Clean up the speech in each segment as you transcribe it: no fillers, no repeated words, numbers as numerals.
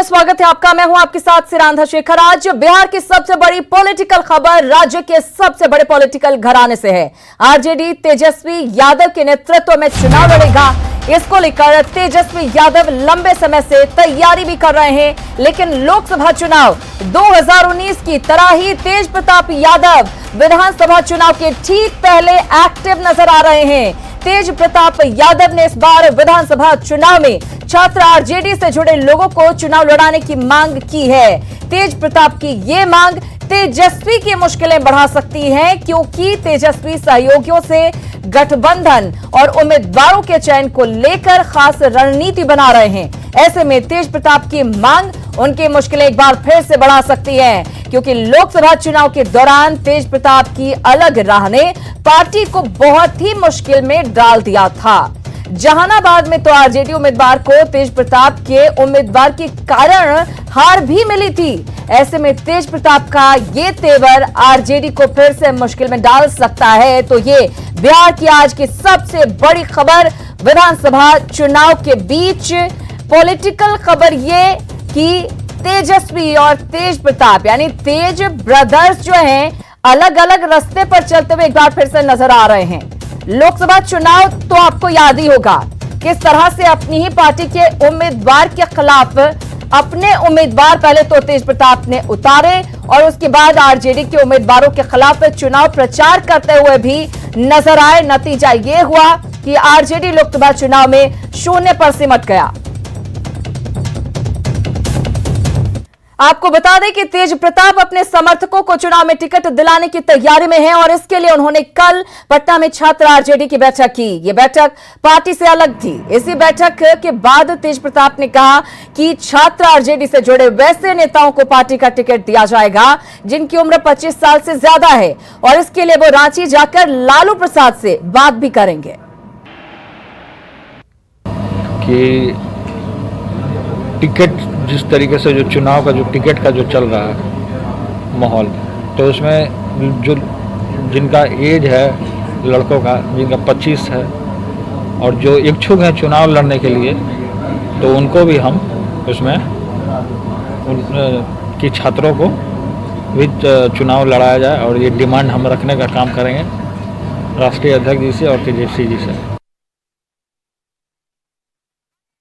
स्वागत है आपका। मैं हूं आपके साथ सिरांधा शेखर। आज बिहार की सबसे बड़ी पॉलिटिकल खबर राज्य के सबसे बड़े पॉलिटिकल घराने से है। आरजेडी तेजस्वी यादव के नेतृत्व में चुनाव लड़ेगा। इसको लेकर तेजस्वी यादव लंबे समय से तैयारी भी कर रहे हैं, लेकिन लोकसभा चुनाव 2019 की तरह ही तेज प्रताप यादव विधानसभा चुनाव के ठीक पहले एक्टिव नजर आ रहे हैं। तेज प्रताप यादव ने इस बार विधानसभा चुनाव में छात्र आरजेडी से जुड़े लोगों को चुनाव लड़ाने की मांग की है। तेज प्रताप की ये मांग तेजस्वी की मुश्किलें बढ़ा सकती है, क्योंकि तेजस्वी सहयोगियों से गठबंधन और उम्मीदवारों के चयन को लेकर खास रणनीति बना रहे हैं। ऐसे में तेज प्रताप की मांग उनकी मुश्किलें एक बार फिर से बढ़ा सकती है, क्योंकि लोकसभा चुनाव के दौरान तेज प्रताप की अलग राह ने पार्टी को बहुत ही मुश्किल में डाल दिया था। जहानाबाद में तो आरजेडी उम्मीदवार को तेज प्रताप के उम्मीदवार के कारण हार भी मिली थी। ऐसे में तेज प्रताप का ये तेवर आरजेडी को फिर से मुश्किल में डाल सकता है। तो ये बिहार की आज की सबसे बड़ी खबर, विधानसभा चुनाव के बीच पॉलिटिकल खबर ये कि तेजस्वी और तेज प्रताप यानी तेज ब्रदर्स जो हैं अलग अलग रास्ते पर चलते हुए एक बार फिर से नजर आ रहे हैं। लोकसभा चुनाव तो आपको याद ही होगा किस तरह से अपनी ही पार्टी के उम्मीदवार के खिलाफ अपने उम्मीदवार पहले तो तेज प्रताप ने उतारे और उसके बाद आरजेडी के उम्मीदवारों के खिलाफ चुनाव प्रचार करते हुए भी नजर आए। नतीजा ये हुआ कि आरजेडी लोकसभा चुनाव में शून्य पर सिमट गया। आपको बता दें कि तेज प्रताप अपने समर्थकों को चुनाव में टिकट दिलाने की तैयारी में हैं और इसके लिए उन्होंने कल पटना में छात्र आरजेडी की बैठक की। ये बैठक पार्टी से अलग थी। इसी बैठक के बाद तेज प्रताप ने कहा कि छात्र आरजेडी से जुड़े वैसे नेताओं को पार्टी का टिकट दिया जाएगा जिनकी उम्र 25 साल से ज्यादा है और इसके लिए वो रांची जाकर लालू प्रसाद से बात भी करेंगे। कि टिकट जिस तरीके से जो चुनाव का जो टिकट का जो चल रहा है माहौल, तो उसमें जो जिनका एज है लड़कों का, जिनका 25 है और जो इच्छुक हैं चुनाव लड़ने के लिए, तो उनको भी हम उसमें कि छात्रों को भी चुनाव लड़ाया जाए और ये डिमांड हम रखने का काम करेंगे राष्ट्रीय अध्यक्ष जी से और तेजस्वी जी से।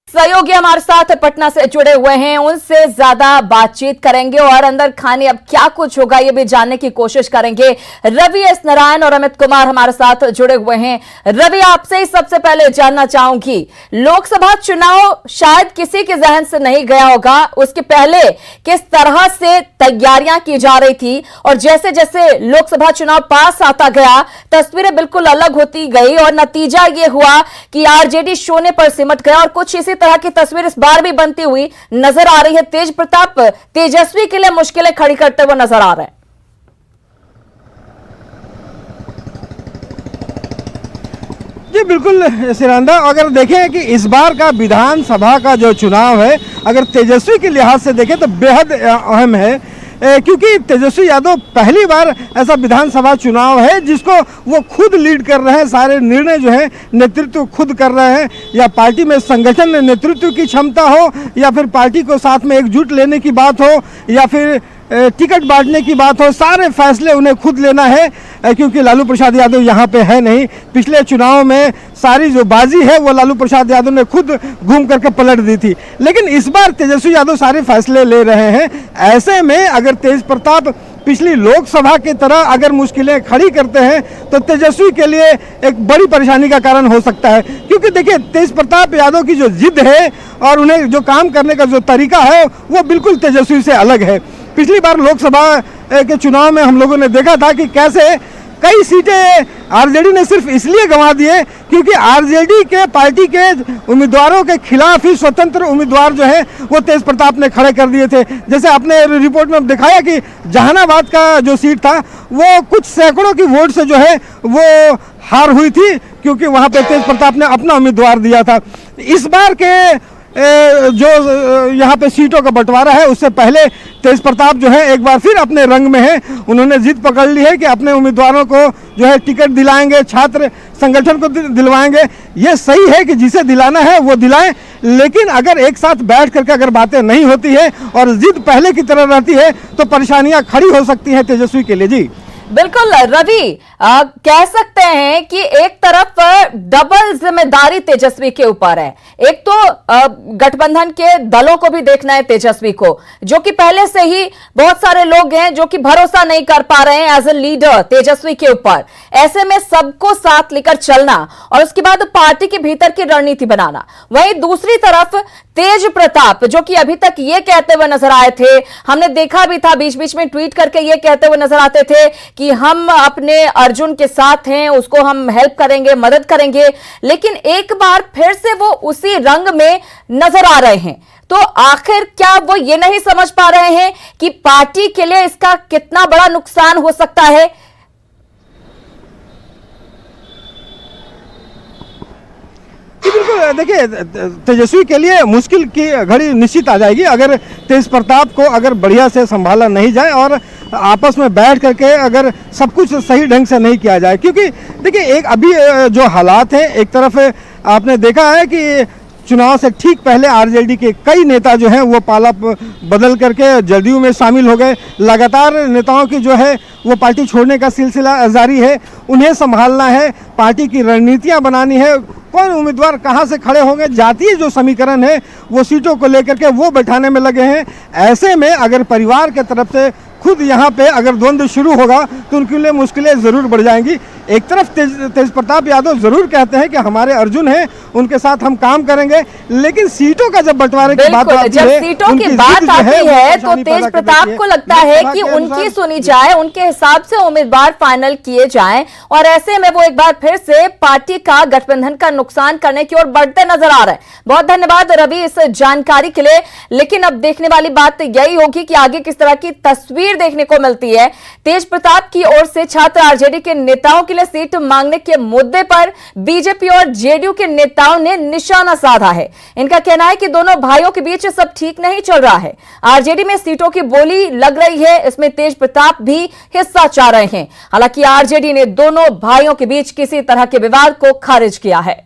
सहयोगी हमारे साथ पटना से जुड़े हुए हैं, उनसे ज्यादा बातचीत करेंगे और अंदर खाने अब क्या कुछ होगा ये भी जानने की कोशिश करेंगे। रवि एस नारायण और अमित कुमार हमारे साथ जुड़े हुए हैं। रवि, आपसे ही सबसे पहले जानना चाहूंगी, लोकसभा चुनाव शायद किसी के जहन से नहीं गया होगा, उसके पहले किस तरह से तैयारियां की जा रही थी और जैसे जैसे लोकसभा चुनाव पास आता गया तस्वीरें बिल्कुल अलग होती गई और नतीजा ये हुआ कि आरजेडी शून्य पर सिमट गया और कुछ इसी तरह की तस्वीर इस बार भी बनती हुई नजर आ रही है। तेज प्रताप तेजस्वी के लिए मुश्किलें खड़ी करते हुए नजर आ रहे हैं। जी बिल्कुल सिरांदा, अगर देखें कि इस बार का विधानसभा का जो चुनाव है अगर तेजस्वी के लिहाज से देखें तो बेहद अहम है, क्योंकि तेजस्वी यादव पहली बार ऐसा विधानसभा चुनाव है जिसको वो खुद लीड कर रहे हैं। सारे निर्णय जो है नेतृत्व खुद कर रहे हैं, या पार्टी में संगठन में नेतृत्व की क्षमता हो या फिर पार्टी को साथ में एकजुट लेने की बात हो या फिर टिकट बांटने की बात हो, सारे फैसले उन्हें खुद लेना है, क्योंकि लालू प्रसाद यादव यहाँ पे है नहीं। पिछले चुनाव में सारी जो बाजी है वो लालू प्रसाद यादव ने खुद घूम करके पलट दी थी, लेकिन इस बार तेजस्वी यादव सारे फैसले ले रहे हैं। ऐसे में अगर तेज प्रताप पिछली लोकसभा की तरह अगर मुश्किलें खड़ी करते हैं तो तेजस्वी के लिए एक बड़ी परेशानी का कारण हो सकता है, क्योंकि देखिए तेज प्रताप यादव की जो जिद है और उन्हें जो काम करने का जो तरीका है वो बिल्कुल तेजस्वी से अलग है। पिछली बार लोकसभा के चुनाव में हम लोगों ने देखा था कि कैसे कई सीटें आरजेडी ने सिर्फ इसलिए गंवा दिए क्योंकि आरजेडी के पार्टी के उम्मीदवारों के खिलाफ ही स्वतंत्र उम्मीदवार जो है वो तेज प्रताप ने खड़े कर दिए थे। जैसे आपने रिपोर्ट में दिखाया कि जहानाबाद का जो सीट था वो कुछ सैकड़ों की वोट से जो है वो हार हुई थी, क्योंकि वहाँ पे तेज प्रताप ने अपना उम्मीदवार दिया था। इस बार के जो यहाँ पे सीटों का बंटवारा है उससे पहले तेज प्रताप जो है एक बार फिर अपने रंग में है। उन्होंने जिद पकड़ ली है कि अपने उम्मीदवारों को जो है टिकट दिलाएंगे, छात्र संगठन को दिलवाएंगे। ये सही है कि जिसे दिलाना है वो दिलाएं, लेकिन अगर एक साथ बैठ करके अगर बातें नहीं होती है और जिद पहले की तरह रहती है तो परेशानियां खड़ी हो सकती हैं तेजस्वी के लिए। जी बिल्कुल रवि, कह सकते हैं कि एक तरफ डबल जिम्मेदारी तेजस्वी के ऊपर है। एक तो गठबंधन के दलों को भी देखना है तेजस्वी को, जो कि पहले से ही बहुत सारे लोग हैं जो कि भरोसा नहीं कर पा रहे हैं एज ए लीडर तेजस्वी के ऊपर। ऐसे में सबको साथ लेकर चलना और उसके बाद पार्टी के भीतर की रणनीति बनाना। वहीं दूसरी तरफ तेज प्रताप जो कि अभी तक ये कहते हुए नजर आए थे, हमने देखा भी था बीच बीच में ट्वीट करके ये कहते हुए नजर आते थे कि हम अपने अर्जुन के साथ हैं, उसको हम हेल्प करेंगे, मदद करेंगे, लेकिन एक बार फिर से वो उसी रंग में नजर आ रहे हैं। तो आखिर क्या वो ये नहीं समझ पा रहे हैं कि पार्टी के लिए इसका कितना बड़ा नुकसान हो सकता है? बिल्कुल, देखिए तेजस्वी के लिए मुश्किल की घड़ी निश्चित आ जाएगी अगर तेज प्रताप को अगर बढ़िया से संभाला नहीं जाए और आपस में बैठ करके अगर सब कुछ सही ढंग से नहीं किया जाए। क्योंकि देखिए एक अभी जो हालात हैं, एक तरफ आपने देखा है कि चुनाव से ठीक पहले आरजेडी के कई नेता जो हैं वो पाला बदल करके जदयू में शामिल हो गए। लगातार नेताओं की जो है वो पार्टी छोड़ने का सिलसिला जारी है। उन्हें संभालना है, पार्टी की रणनीतियां बनानी है, कौन उम्मीदवार कहां से खड़े होंगे, जातीय जो समीकरण है वो सीटों को लेकर के वो बैठाने में लगे हैं। ऐसे में अगर परिवार के तरफ से खुद यहाँ पे अगर द्वंद्व शुरू होगा तो उनके लिए मुश्किलें ज़रूर बढ़ जाएंगी। एक तरफ तेज प्रताप यादव ज़रूर कहते हैं कि हमारे अर्जुन हैं, उनके साथ हम काम करेंगे, लेकिन सीटों का जब बंटवारे की बात आती जब है, सीटों की बात आती है तो तेज प्रताप को लगता है कि उनकी सुनी जाए, उनके हिसाब से उम्मीदवार फाइनल किए जाएं, और ऐसे में वो एक बार फिर से पार्टी का, गठबंधन का नुकसान करने की ओर बढ़ते नजर आ रहे हैं। बहुत धन्यवाद रवि इस जानकारी के लिए। लेकिन अब देखने वाली बात यही होगी कि आगे किस तरह की तस्वीर देखने को मिलती है। तेज प्रताप की ओर से छात्र आरजेडी के नेताओं के लिए सीट मांगने के मुद्दे पर बीजेपी और जेडीयू के नेताओं ने निशाना साधा है। इनका कहना है कि दोनों भाइयों के बीच सब ठीक नहीं चल रहा है। आरजेडी में सीटों की बोली लग रही है, इसमें तेज प्रताप भी हिस्सा चाह रहे हैं। हालांकि आरजेडी ने दोनों भाइयों के बीच किसी तरह के विवाद को खारिज किया है।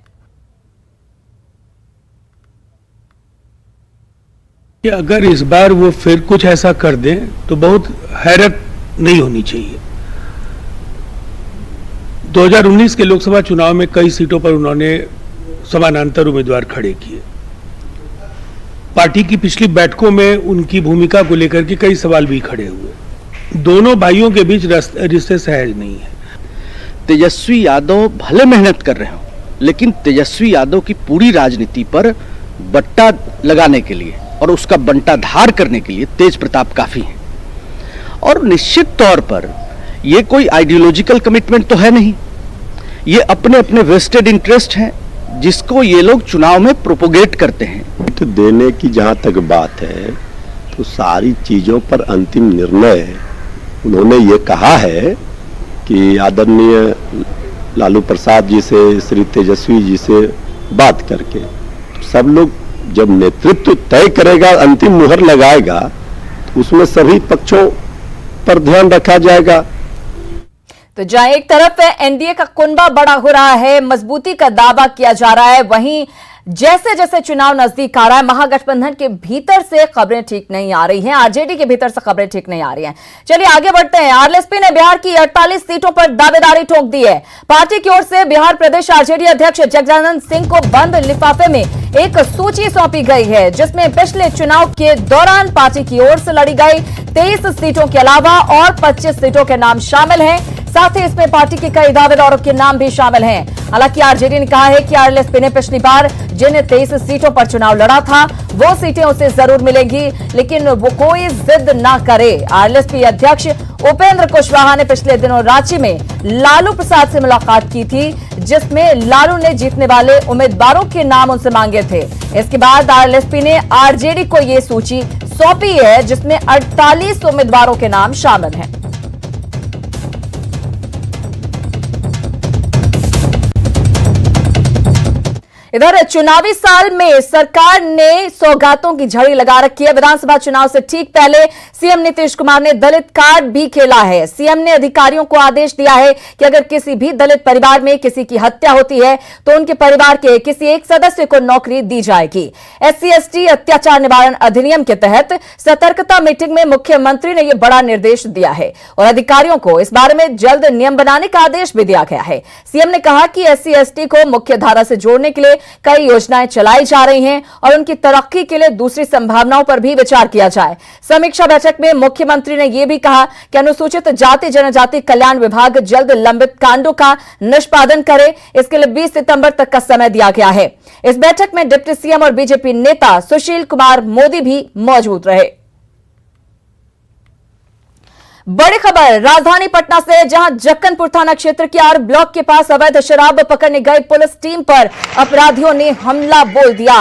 कि अगर इस बार वो फिर कुछ ऐसा कर दें तो बहुत हैरत नहीं होनी चाहिए। 2019 के लोकसभा चुनाव में कई सीटों पर उन्होंने समानांतर उम्मीदवार खड़े किए। पार्टी की पिछली बैठकों में उनकी भूमिका को लेकर के कई सवाल भी खड़े हुए। दोनों भाइयों के बीच रिश्ते सहज नहीं है। तेजस्वी यादव भले मेहनत कर रहे हो, लेकिन तेजस्वी यादव की पूरी राजनीति पर बट्टा लगाने के लिए और उसका बंटाधार करने के लिए तेज प्रताप काफी है। और निश्चित तौर पर यह कोई आइडियोलॉजिकल कमिटमेंट तो है नहीं, ये अपने अपने वेस्टेड इंटरेस्ट हैं जिसको ये लोग चुनाव में प्रोपोगेट करते हैं। तो देने की जहां तक बात है तो सारी चीजों पर अंतिम निर्णय उन्होंने ये कहा है कि आदरणीय लालू प्रसाद जी से, श्री तेजस्वी जी से बात करके तो सब लोग जब नेतृत्व तय करेगा, अंतिम मुहर लगाएगा, तो उसमें सभी पक्षों पर ध्यान रखा जाएगा। तो जहां एक तरफ एनडीए का कुनबा बड़ा हो रहा है, मजबूती का दावा किया जा रहा है, वहीं जैसे जैसे चुनाव नजदीक आ रहा है महागठबंधन के भीतर से खबरें ठीक नहीं आ रही हैं, आरजेडी के भीतर से खबरें ठीक नहीं आ रही हैं। चलिए आगे बढ़ते हैं। आरएलएसपी ने बिहार की 48 सीटों पर दावेदारी ठोक दी है। पार्टी की ओर से बिहार प्रदेश आरजेडी अध्यक्ष जगदानंद सिंह को बंद लिफाफे में एक सूची सौंपी गई है, जिसमें पिछले चुनाव के दौरान पार्टी की ओर से लड़ी गई 23 सीटों के अलावा और 25 सीटों के नाम शामिल हैं। साथ ही इसमें पार्टी के कई दावेदारों के नाम भी शामिल हैं। हालांकि आरजेडी ने कहा है कि आरएलएसपी ने पिछली बार जिन 23 सीटों पर चुनाव लड़ा था वो सीटें उसे जरूर मिलेंगी, लेकिन वो कोई जिद ना करे। आरएलएसपी अध्यक्ष उपेंद्र कुशवाहा ने पिछले दिनों रांची में लालू प्रसाद से मुलाकात की थी, जिसमें लालू ने जीतने वाले उम्मीदवारों के नाम उनसे मांगे थे। इसके बाद आरएलएसपी ने आरजेडी को ये सूची सौंपी है, जिसमें 48 उम्मीदवारों के नाम शामिल हैं। इधर चुनावी साल में सरकार ने सौगातों की झड़ी लगा रखी है। विधानसभा चुनाव से ठीक पहले सीएम नीतीश कुमार ने दलित कार्ड भी खेला है। सीएम ने अधिकारियों को आदेश दिया है कि अगर किसी भी दलित परिवार में किसी की हत्या होती है तो उनके परिवार के किसी एक सदस्य को नौकरी दी जाएगी। SC/ST अत्याचार निवारण अधिनियम के तहत सतर्कता मीटिंग में मुख्यमंत्री ने यह बड़ा निर्देश दिया है और अधिकारियों को इस बारे में जल्द नियम बनाने का आदेश भी दिया गया है। सीएम ने कहा कि SC/ST को मुख्य धारा से जोड़ने के लिए कई योजनाएं चलाई जा रही हैं और उनकी तरक्की के लिए दूसरी संभावनाओं पर भी विचार किया जाए। समीक्षा बैठक में मुख्यमंत्री ने यह भी कहा कि अनुसूचित जाति जनजाति कल्याण विभाग जल्द लंबित कांडों का निष्पादन करे। इसके लिए 20 सितंबर तक का समय दिया गया है। इस बैठक में डिप्टी सीएम और बीजेपी नेता सुशील कुमार मोदी भी मौजूद रहे। बड़ी खबर राजधानी पटना से, जहां जक्कनपुर थाना क्षेत्र के आर ब्लॉक के पास अवैध शराब पकड़ने गई पुलिस टीम पर अपराधियों ने हमला बोल दिया।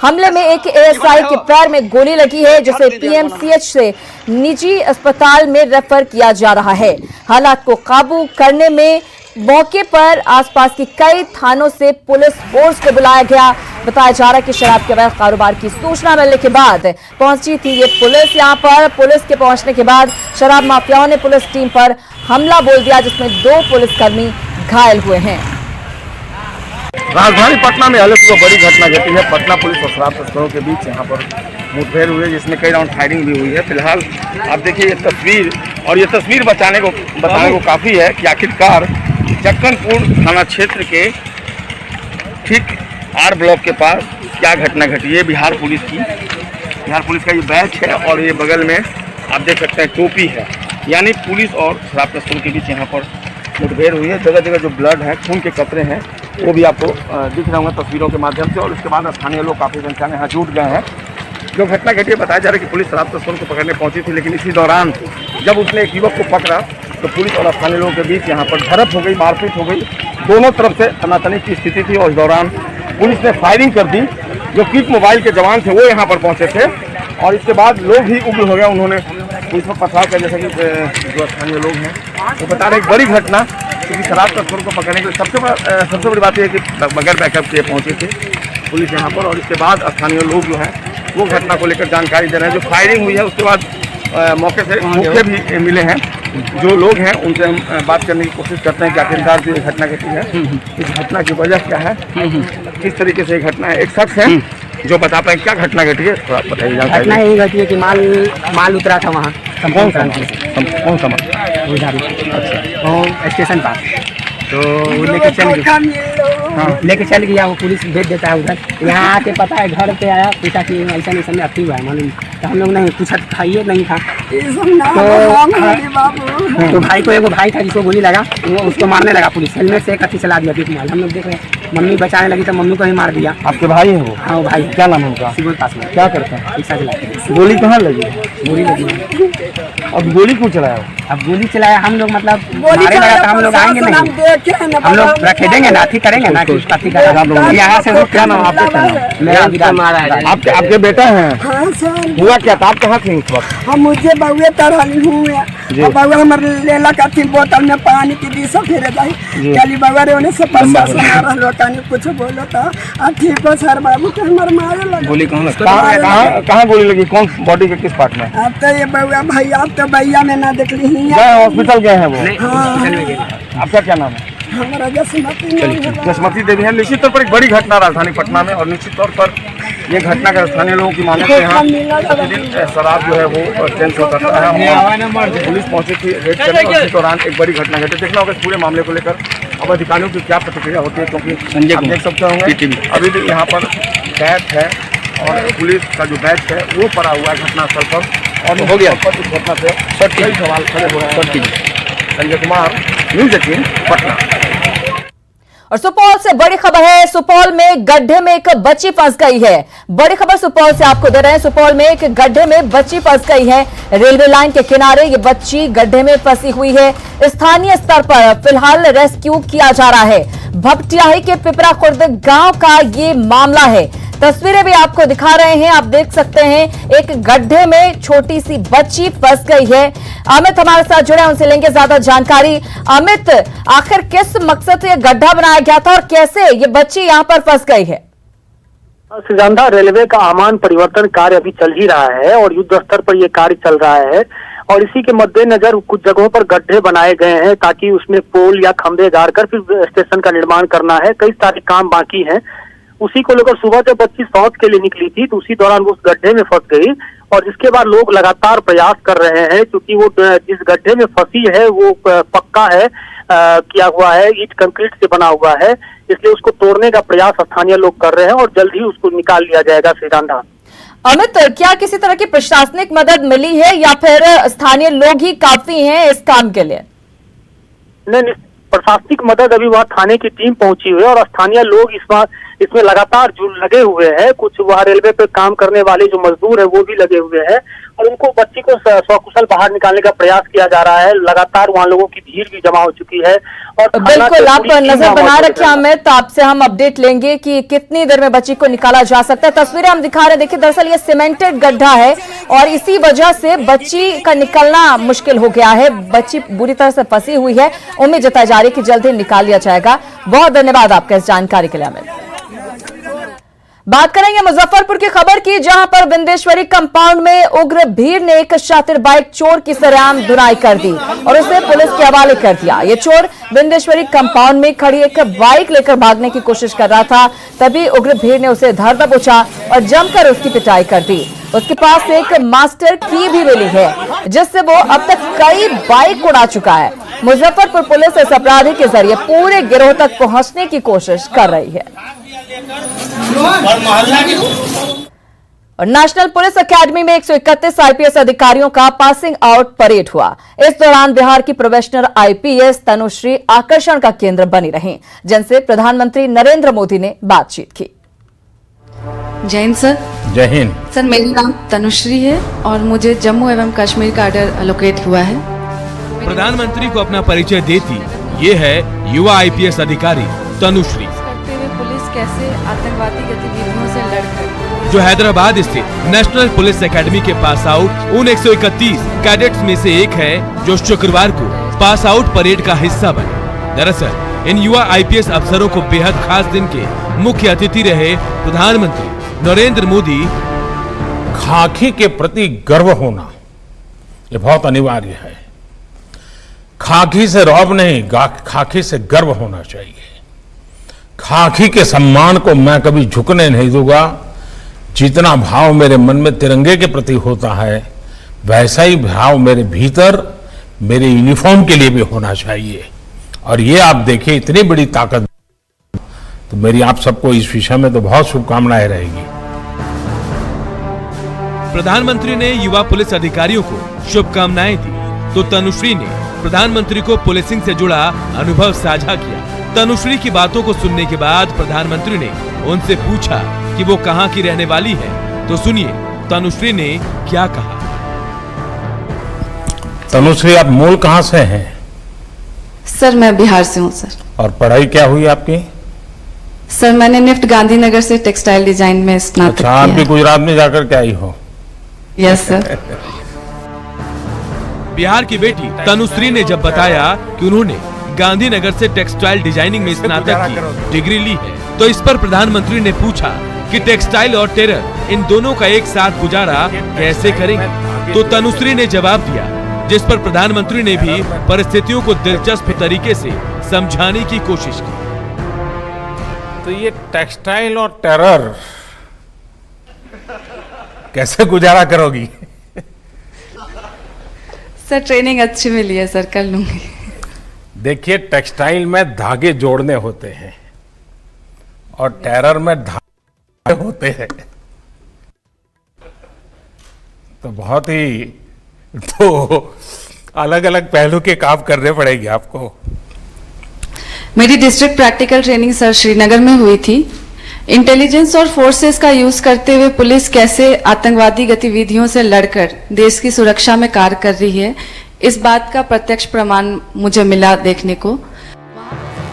हमले में एक ASI के पैर में गोली लगी है, जिसे PMCH से निजी अस्पताल में रेफर किया जा रहा है। हालात को काबू करने में मौके पर आसपास की कई थानों से पुलिस फोर्स को बुलाया गया। बताया जा रहा है कि शराब के अवैध कारोबार की सूचना मिलने के बाद पहुंची थी ये पुलिस। यहां पर पुलिस के पहुंचने के बाद शराब माफियाओं ने पुलिस टीम पर हमला बोल दिया, जिसमें 2 पुलिसकर्मी घायल हुए हैं। राजधानी पटना में हाल सुबह बड़ी घटना घटी है। पटना पुलिस और शराब तस्करों के बीच यहाँ पर मुठभेड़ हुई है, जिसमें कई राउंड फायरिंग भी हुई है। फिलहाल आप देखिए ये तस्वीर, और ये तस्वीर बताने को काफ़ी है कि आखिरकार जक्कनपुर थाना क्षेत्र के ठीक आर ब्लॉक के पास क्या घटना घटी है। बिहार पुलिस का ये बैच है और ये बगल में आप देख सकते हैं टोपी है। यानी पुलिस और शराब तस्करों के बीच यहाँ पर मुठभेड़ हुई है। जगह जगह जो ब्लड है, खून के कतरे हैं, वो भी आपको दिख रहे होंगे तस्वीरों के माध्यम से। और उसके बाद स्थानीय लोग काफ़ी संख्या में यहाँ जुट गए हैं। जो घटना घटी है, बताया जा रहा है कि पुलिस शराब तस्करों को पकड़ने पहुंची थी, लेकिन इसी दौरान जब उसने एक युवक को पकड़ा तो पुलिस और स्थानीय लोगों के बीच यहाँ पर झड़प हो गई, मारपीट हो गई। दोनों तरफ से तनातनी की स्थिति थी और इस दौरान पुलिस ने फायरिंग कर दी। जो क्विक मोबाइल के जवान थे वो यहाँ पर पहुँचे थे और इसके बाद लोग भी उग्र हो गए। उन्होंने पुलिस पर पथराव किया, जैसा कि जो स्थानीय लोग हैं वो बता रहे एक बड़ी घटना, क्योंकि शराब तस्करों को पकड़ने के लिए सबसे बड़ी बात यह है कि बगैर बैकअप के पहुँचे थे पुलिस यहाँ पर। और इसके बाद स्थानीय लोग जो है वो घटना को लेकर जानकारी दे रहे हैं। जो फायरिंग हुई है उसके बाद मौके से मुख्य भी मिले हैं। जो लोग हैं उनसे हम बात करने की कोशिश करते हैं कि आखिरकार जो घटना घटी है, इस घटना की वजह क्या है, किस तरीके से घटना है। एक शख्स है जो बता पाए क्या घटना घटी है, थोड़ा बताइए। घटना यही घटी है कि माल उतरा था वहाँ कौन सा माल? अच्छा, स्टेशन पास, तो लेके चल गया। वो पुलिस भेज देता है उधर। यहाँ आके पता है घर पे आया, पूछा कि ऐसा नहीं समझ अति हुआ है मालूम। तो हम लोग नहीं पूछा, खाइए नहीं था। तो भाई को, एगो भाई था जिसको गोली लगा, वो उसको मारने लगा पुलिस। हेलमेट से एक अति चला दिया बीच माल। हम लोग देख रहे हैं, मम्मी बचाने लगी तो मम्मी को ही मार दिया। आपके भाई है वो? हाँ, वो भाई। क्या नाम है उनका? सिविल पास में। क्या करते हैं? रिक्शा चलाते हैं। गोली कहाँ लगी? गोली लगी। अब गोली क्यों चलाया? अब गोली चलाया, हम लोग मतलब मारे लगा तो हम लोग आएंगे नहीं, हम लोग रखे देंगे ना, अथी करेंगे ना, कुछ अथी करेंगे। यहाँ से क्या नाम आपका? क्या नाम? मेरा विराट मारा है। आपके बेटा हैं? हाँ सर। हुआ क्या था? आप कहाँ थे इस वक्त? हम मुझे बउए तरहली हूँ, बउआ हमारे लेला का थी बोतल में पानी की दी सब फिर जाए। चली बउआ रे उन्हें से प्रशासन आ रहा कानी कुछ बोलो था। अब ठीक हो सर, बाबू के हमारे मारे लगा। गोली कहाँ लगी? कहाँ गोली लगी? कौन बॉडी के किस पार्ट में? अब तो ये बउआ भैया, अब तो भैया में ना देख ली ही। हॉस्पिटल गए हैं वो? हाँ। आपका क्या नाम है? हमारा जसमती देवी है। निश्चित तौर पर एक बड़ी घटना राजधानी पटना में, और निश्चित तौर पर ये घटना का स्थानीय लोगों की माने से यहाँ प्रतिदिन शराब जो है वो चेंज हो सकता है। पुलिस पहुंची थी रेड करने, और इस दौरान एक बड़ी घटना घटी। देखना होगा इस पूरे मामले को लेकर अब अधिकारियों की क्या प्रतिक्रिया होती है, क्योंकि आप देख सकते होंगे अभी भी यहाँ पर बैच है और पुलिस का जो बैच है वो पड़ा हुआ है घटनास्थल पर। और हो गया इस घटना से कई सवाल खड़े हो रहे हैं। संजय कुमार, न्यूज़ 18 पटना। और सुपौल से बड़ी खबर है। सुपौल में गड्ढे में एक बच्ची फंस गई है। बड़ी खबर सुपौल से आपको दे रहे हैं। सुपौल में एक गड्ढे में बच्ची फंस गई है। रेलवे लाइन के किनारे ये बच्ची गड्ढे में फंसी हुई है। स्थानीय स्तर पर फिलहाल रेस्क्यू किया जा रहा है। भपटियाही के पिपरा खुर्द गांव का ये मामला है। तस्वीरें भी आपको दिखा रहे हैं, आप देख सकते हैं एक गड्ढे में छोटी सी बच्ची फंस गई है। अमित हमारे साथ जुड़े हैं, उनसे लेंगे ज्यादा जानकारी। अमित, आखिर किस मकसद से यह गड्ढा बनाया गया था और कैसे ये बच्ची यहां पर फंस गई है? सिजांधा रेलवे का आमान परिवर्तन कार्य अभी चल ही रहा है और युद्ध स्तर पर यह कार्य चल रहा है और इसी के मद्देनजर कुछ जगहों पर गड्ढे बनाए गए हैं ताकि उसमें पोल या खंभे गाड़कर फिर स्टेशन का निर्माण करना है। कई सारे काम बाकी हैं। उसी को लेकर सुबह जब बच्ची शौच के लिए निकली थी तो उसी दौरान वो उस गड्ढे में फंस गई और जिसके बाद लोग लगातार प्रयास कर रहे हैं क्योंकि वो जिस गड्ढे में फंसी है वो पक्का है, किया हुआ है, ईंट कंक्रीट से बना हुआ है, इसलिए उसको तोड़ने का प्रयास स्थानीय लोग कर रहे हैं और जल्द ही उसको निकाल लिया जाएगा। श्रीरांधा अमित, क्या किसी तरह की प्रशासनिक मदद मिली है या फिर स्थानीय लोग ही काफी हैं इस काम के लिए? नहीं, प्रशासनिक मदद अभी वहाँ थाने की टीम पहुंची हुई है और स्थानीय लोग इसमें लगातार लगे हुए हैं। कुछ वहाँ रेलवे पे काम करने वाले जो मजदूर है वो भी लगे हुए हैं और उनको बच्ची को सकुशल बाहर निकालने का प्रयास किया जा रहा है। लगातार वहाँ लोगों की भीड़ भी जमा हो चुकी है और बिल्कुल आप नजर बना रखे अमित, आपसे हम अपडेट लेंगे कि कितनी देर में बच्ची को निकाला जा सकता है। तस्वीरें हम दिखा रहे हैं, देखिए दरअसल ये सीमेंटेड गड्ढा है और इसी वजह से बच्ची का निकलना मुश्किल हो गया है। बच्ची बुरी तरह से फंसी हुई है, उम्मीद जताई जा रही है कि जल्द ही निकाल लिया जाएगा। बहुत धन्यवाद आपका इस जानकारी के लिए अमित। बात करेंगे मुजफ्फरपुर की खबर की, जहां पर विंदेश्वरी कंपाउंड में उग्र भीड़ ने एक शातिर बाइक चोर की सरेआम धुनाई कर दी और उसे पुलिस के हवाले कर दिया। ये चोर विंदेश्वरी कंपाउंड में खड़ी एक बाइक लेकर भागने की कोशिश कर रहा था, तभी उग्र भीड़ ने उसे धर दबोचा और जमकर उसकी पिटाई कर दी। उसके पास एक मास्टर की भी मिली है जिससे वो अब तक कई बाइक उड़ा चुका है। मुजफ्फरपुर पुलिस इस अपराधी के जरिए पूरे गिरोह तक पहुंचने की कोशिश कर रही है। और नेशनल पुलिस एकेडमी में 131 आईपीएस अधिकारियों का पासिंग आउट परेड हुआ। इस दौरान बिहार की प्रोबेशनर आईपीएस तनुश्री आकर्षण का केंद्र बनी रहीं, जिनसे प्रधानमंत्री नरेंद्र मोदी ने बातचीत की। जय हिंद सर। जय हिंद सर, मेरा नाम तनुश्री है और मुझे जम्मू एवं कश्मीर का ऑर्डर एलोकेट हुआ है। प्रधानमंत्री को अपना परिचय देती ये है युवा आईपीएस अधिकारी तनुश्री। करते हुए पुलिस कैसे आतंकवादी गतिविधियों से लड़कर जो हैदराबाद स्थित नेशनल पुलिस एकेडमी के पास आउट उन 131 कैडेट्स में से एक है जो शुक्रवार को पास आउट परेड का हिस्सा बने। दरअसल इन युवा आईपीएस अफसरों को बेहद खास दिन के मुख्य अतिथि रहे प्रधानमंत्री नरेंद्र मोदी। खाकी के प्रति गर्व होना ये बहुत अनिवार्य है। खाकी से रौब नहीं, खाकी से गर्व होना चाहिए। खाकी के सम्मान को मैं कभी झुकने नहीं दूंगा। जितना भाव मेरे मन में तिरंगे के प्रति होता है वैसा ही भाव मेरे भीतर मेरे यूनिफॉर्म के लिए भी होना चाहिए। और ये आप देखिए इतनी बड़ी ताकत, तो मेरी आप सबको इस विषय में तो बहुत शुभकामनाएं रहेगी। प्रधानमंत्री ने युवा पुलिस अधिकारियों को शुभकामनाएं दी तो तनुश्री ने प्रधानमंत्री को पुलिसिंग से जुड़ा अनुभव साझा किया। तनुश्री की बातों को सुनने के बाद प्रधानमंत्री ने उनसे पूछा कि वो कहां की रहने वाली है, तो सुनिए तनुश्री ने क्या कहा। तनुश्री, आप मूल कहां से हैं? सर, मैं बिहार से हूँ सर। और पढ़ाई क्या हुई आपकी? सर, मैंने निफ्ट गांधीनगर से टेक्सटाइल डिजाइन में स्नातक किया। आप भी गुजरात में जाकर के आई हो? Yes sir. बिहार की बेटी तनुश्री ने जब बताया कि उन्होंने गांधीनगर से टेक्सटाइल डिजाइनिंग में स्नातक की डिग्री ली है, तो इस पर प्रधानमंत्री ने पूछा कि टेक्सटाइल और टेरर इन दोनों का एक साथ गुजारा कैसे करेंगे। तो तनुश्री ने जवाब दिया, जिस पर प्रधानमंत्री ने भी परिस्थितियों को दिलचस्प तरीके से समझाने की कोशिश की। तो ये टेक्सटाइल और टेरर कैसे गुजारा करोगी? सर, ट्रेनिंग अच्छी मिली है सर, कर लूंगी। देखिए, टेक्सटाइल में धागे जोड़ने होते हैं और टेरर में धागे होते हैं, तो बहुत ही अलग अलग पहलू के काम करने पड़ेंगे आपको। मेरी district practical training sir Srinagar में हुई थी। इंटेलिजेंस और फोर्सेस का यूज करते हुए पुलिस कैसे आतंकवादी गतिविधियों से लड़कर देश की सुरक्षा में कार्य कर रही है, इस बात का प्रत्यक्ष प्रमाण मुझे मिला देखने को।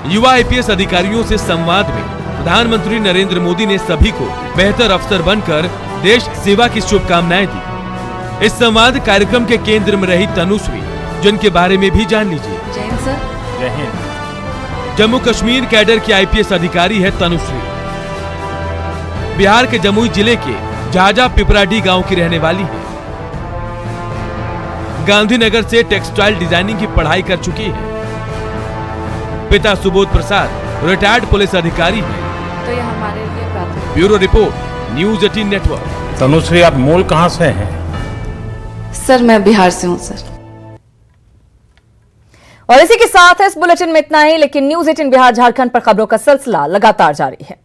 युवा आईपीएस अधिकारियों से संवाद में प्रधानमंत्री नरेंद्र मोदी ने सभी को बेहतर अफसर बनकर देश सेवा की शुभकामनाएं दी। इस संवाद कार्यक्रम के केंद्र में रही तनुश्री, जिनके बारे में भी जान लीजिए। जय हिंद सर। जय हिंद। जम्मू कश्मीर कैडर की आईपीएस अधिकारी है तनुश्री। बिहार के जमुई जिले के झाझा पिपराडी गांव की रहने वाली है। गांधीनगर से टेक्सटाइल डिजाइनिंग की पढ़ाई कर चुकी है। पिता सुबोध प्रसाद रिटायर्ड पुलिस अधिकारी हैं। तो ये हमारे लिए प्राथमिक। Bureau report, news 18 network. Tanushree, आप मूल कहाँ से हैं? सर मैं बिहार से हूँ सर। और इसी के साथ इस बुलेटिन में इतना ही, लेकिन न्यूज 18 बिहार झारखंड पर खबरों का सिलसिला लगातार जारी है।